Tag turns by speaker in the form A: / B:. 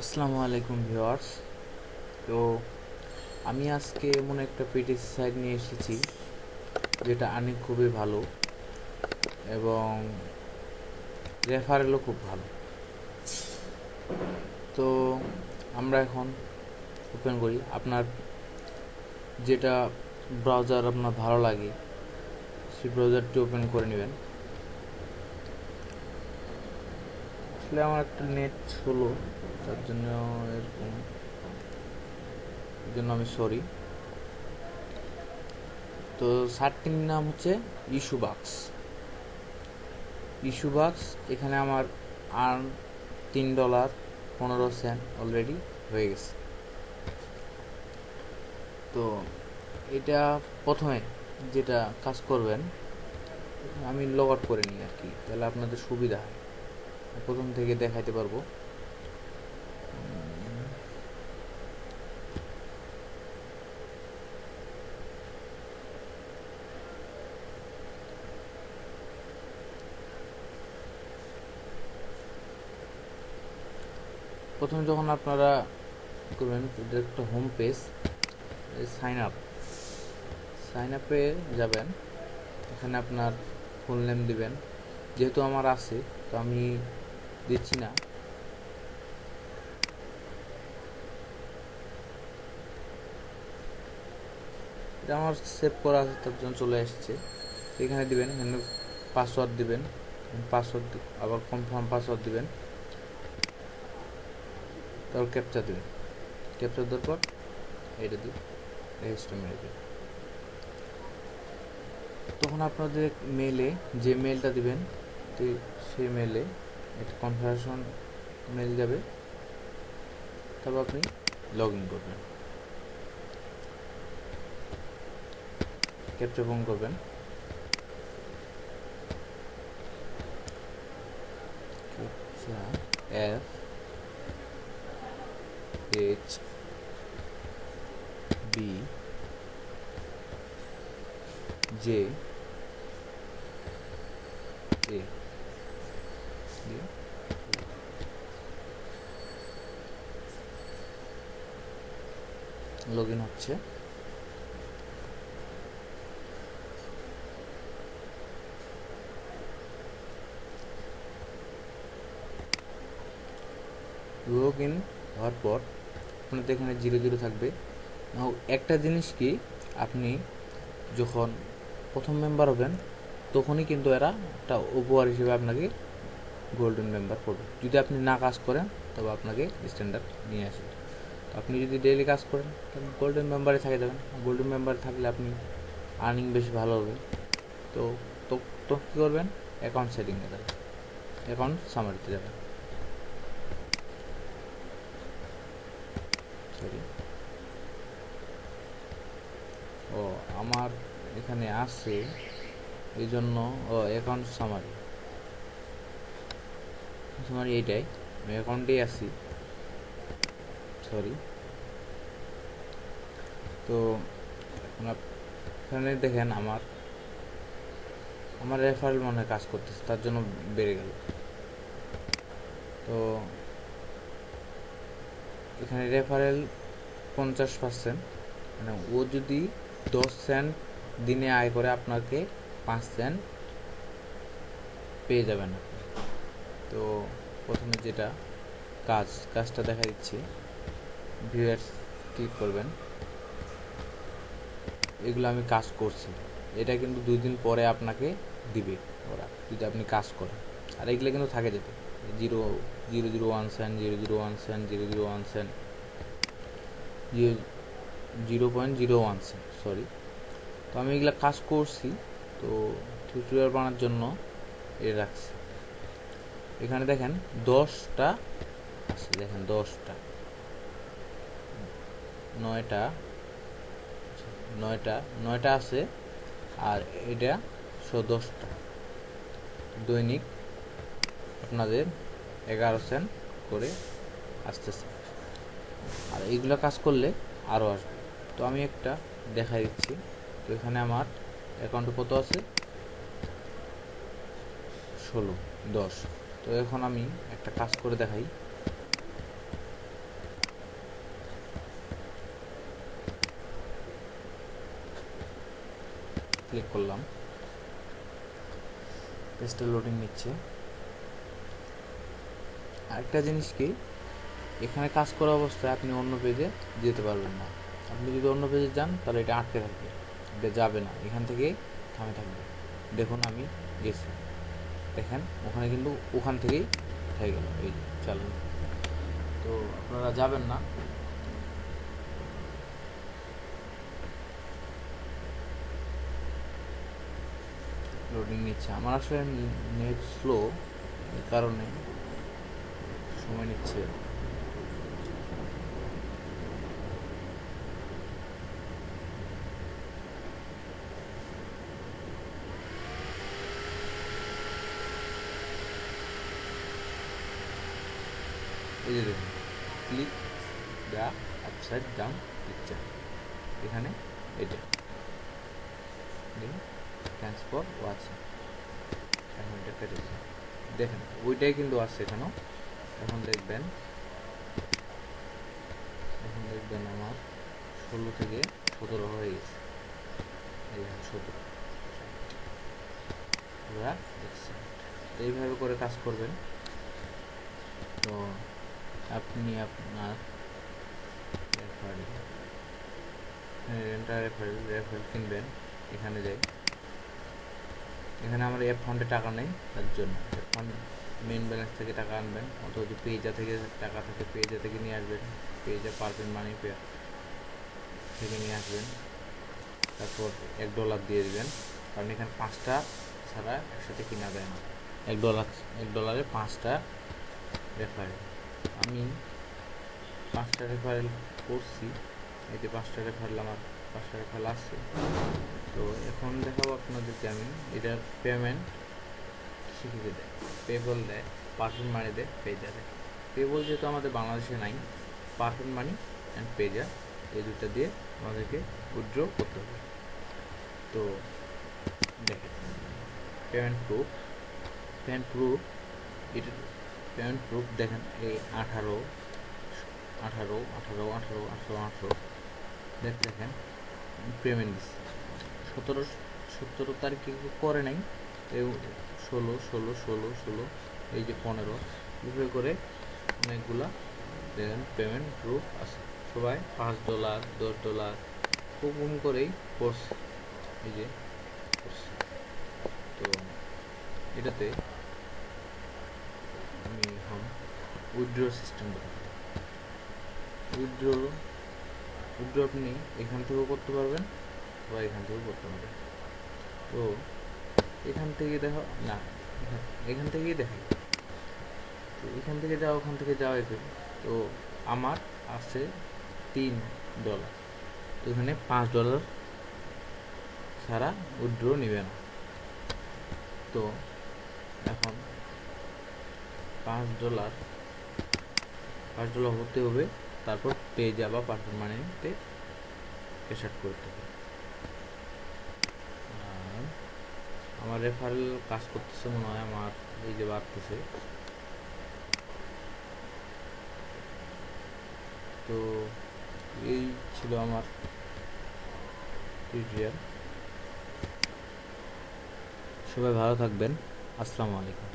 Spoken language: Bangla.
A: আসসালামু আলাইকুম ভিউয়ার্স। তো আমি আজকে এমন একটা পিটিসি সাইট নিয়ে এসেছি যেটা আর্নিং খুবই ভালো এবং রেফারেলও খুব ভালো। তো আমরা এখন ওপেন করি। আপনার যেটা ব্রাউজার আপনার ভালো লাগে সেই ব্রাউজারটি ওপেন করে নেবেন। আসলে আমার একটা নেট স্লো, তার জন্য এরকম, এর জন্য আমি সরি। তো সাইটটির নাম হচ্ছে ইস্যু বাক্স। এখানে আমার আর্ন $3.15 অলরেডি হয়ে গেছে। তো এটা প্রথমে যেটা কাজ করবেন, আমি লগ আউট করে নিই আর কি, তাহলে আপনাদের সুবিধা হয়, প্রথম থেকে দেখাইতে পারবো। প্রথমে যখন আপনারা করবেন, এটা একটা হোম পেজ, সাইন আপে যাবেন। এখানে আপনার ফুল নেম দিবেন, যেহেতু আমার আছে তো আমি দিচ্ছি না। এটা আমার সেভ করা আছে, তার জন্য চলে এসছে। এখানে দিবেন, এখানে পাসওয়ার্ড দিবেন, পাসওয়ার্ড আবার কনফার্ম পাসওয়ার্ড দিবেন, তারপর ক্যাপচা দিবেন। ক্যাপচা দেওয়ার পর এটা দিন, রেজিস্টার মেরে দিন। তখন আপনাদের মেলে যে মেলটা দিবেন, তো সেই মেলে একটা কনফার্মেশন মেল যাবে, তারপর আপনি লগ ইন করবেন, ক্যাপচা ফোন করবেন। ক্যাপচা FHBJ দিয়ে লগ ইন হচ্ছে। লগ ইন হওয়ার পর আপনাদের এখানে 00 থাকবে। একটা জিনিস কি, আপনি যখন প্রথম মেম্বার হবেন তখনই কিন্তু এরা একটা উপহার হিসেবে আপনাকে গোল্ডেন মেম্বার করবে। যদি আপনি না কাজ করেন তবে আপনাকে স্ট্যান্ডার্ড নিয়ে আসবে। তো আপনি যদি ডেইলি কাজ করেন তাহলে গোল্ডেন মেম্বারে থেকে যাবেন। গোল্ডেন মেম্বারে থাকলে আপনি আর্নিং বেশি ভালো হবে। তো তো তো কী করবেন, অ্যাকাউন্ট সেটিংয়ে যাবেন, অ্যাকাউন্ট সামারিতে যাবেন। সরি, ও আমার এখানে আছে এই জন্য, অ্যাকাউন্ট সামারি এইটাই, আমি অ্যাকাউন্টেই আছি, সরি। তো এখানে দেখেন আমার রেফারেল মনে হয় কাজ করতেছে, তার জন্য বেড়ে গেল। তো এখানে রেফারেল 50%, মানে ও যদি 10 সেন্ট দিনে আয় করে আপনাকে 5 সেন্ট পেয়ে যাবেন। তো প্রথমে যেটা কাজটা দেখা দিচ্ছি, ভিউয়ার্স ক্লিক করবেন। এগুলো আমি কাজ করছি, এটা কিন্তু 2 দিন পরে আপনাকে দিবে ওরা, যদি আপনি কাজ করেন। আর এগুলো কিন্তু থাকে যেতে 0.001 সেন্ট, 0.01 সেন্ট, সরি। তো আমি এগুলো কাজ করছি, তো টিউটোরিয়াল বানানোর জন্য এ রাখছি। এখানে দেখেন 10টা আছে, দেখেন 10টা, 9টা আছে, আর এটা 10টা। দৈনিক আপনাদের 11 সেন্ট করে আসতেছে, আর এইগুলো কাজ করলে আরও আসবে। তো আমি একটা দেখাই দিচ্ছি। তো এখানে আমার অ্যাকাউন্টে কত আছে, 10। তো এখন আমি একটা কাজ করে দেখাই। ক্লিক করলাম, পেজটা লোডিং নিচ্ছে। আরেকটা জিনিস কি, এখানে কাজ করা অবস্থায় আপনি অন্য পেজে যেতে পারবেন না। আপনি যদি অন্য পেজে যান তাহলে এটা আটকে থাকবে, এটা যাবে না, এখান থেকেই থামে থাকবে। দেখুন আমি গেছি, দেখেন ওখানে কিন্তু ওখান থেকেই উঠে গেল, এই চালু। তো আপনারা যাবেন না। লোডিং নিচ্ছে, আমার আসলে নেট স্লো, এই কারণে সময় নিচ্ছে। এই যে দেখুন, click the upside down picture, এখানে এটা থ্যাঙ্কস ফর ওয়াচিং, এখন এটা কেটে দিন। দেখেন ওইটাই কিন্তু আছে এখানেও। এখন দেখবেন আমার 16 থেকে 17 হয়ে গেছে, এই 17 পুরা দেখছেন। এইভাবে করে কাজ করবেন। তো আপনি আপনার রেফারেল কিনবেন, এখানে যাই, এখানে আমার অ্যাপ ফান্ডে টাকা নেই, তার জন্য অ্যাপ ফান্ড মেন ব্যালেন্স থেকে টাকা আনবেন, অথবা যদি পেজা থেকে টাকা থাকে পেজা থেকে নিয়ে আসবেন, পেজা পারবেন মানি পে থেকে নিয়ে আসবেন। তারপর $1 দিয়ে দেবেন, কারণ এখানে 5টা ছাড়া একসাথে কিনা যায় না। $1 5টা রেফারেল। আমি 5টা রেফারেল করছি, এই যে 5টা রেফারেল, আমার 5টা রেফারেল আছে। তো এখন দেখাবো আপনাদেরকে আমি এটার পেমেন্ট শিখিয়ে দেয়, পেবল দেয়, পারফেক্ট মানি দেয়, পেজা দেয়। পেবল যেহেতু আমাদের বাংলাদেশে নাই, পারফেক্ট মানি অ্যান্ড পেজা এই দুটো দিয়ে আমাদেরকে উইথড্র করতে হবে। তো দেখেন পেমেন্ট প্রুফ এটা পেমেন্ট প্রুফ দেখেন, এই 18 দেখেন পেমেন্ট দিচ্ছে। 17 তারিখে করে নাই, এই 16 এই যে 15 এভাবে করে অনেকগুলা দেখেন পেমেন্ট প্রুফ আছে। সবাই $5 $10 খুব কম করেই করছে, এই যে করছে। তো এটাতে আমি এখন উইথড্র সিস্টেম দেখাবো। উইথড্র আপনি এখান থেকেও করতে পারবেন বা এখান থেকেও করতে পারবেন। তো এখান থেকে দেখো না, এখান থেকেই দেখাই। তো এখান থেকে যাও, ওখান থেকে যাওয়া যেতে। তো আমার আছে $3, তো এখানে $5 ছাড়া উইথড্র নেবে না। তো এখন $5 হতে হবে, তারপর পেজা বা পারফেক্ট মানিতে ক্যাশ আউট করতে হবে। আর আমার রেফারেল কাজ করতেছে মনে হয়, আমার এই যে বাড়তেছে। তো এই ছিল আমার টিউটোরিয়াল। সবাই ভালো থাকবেন, আসসালামু আলাইকুম।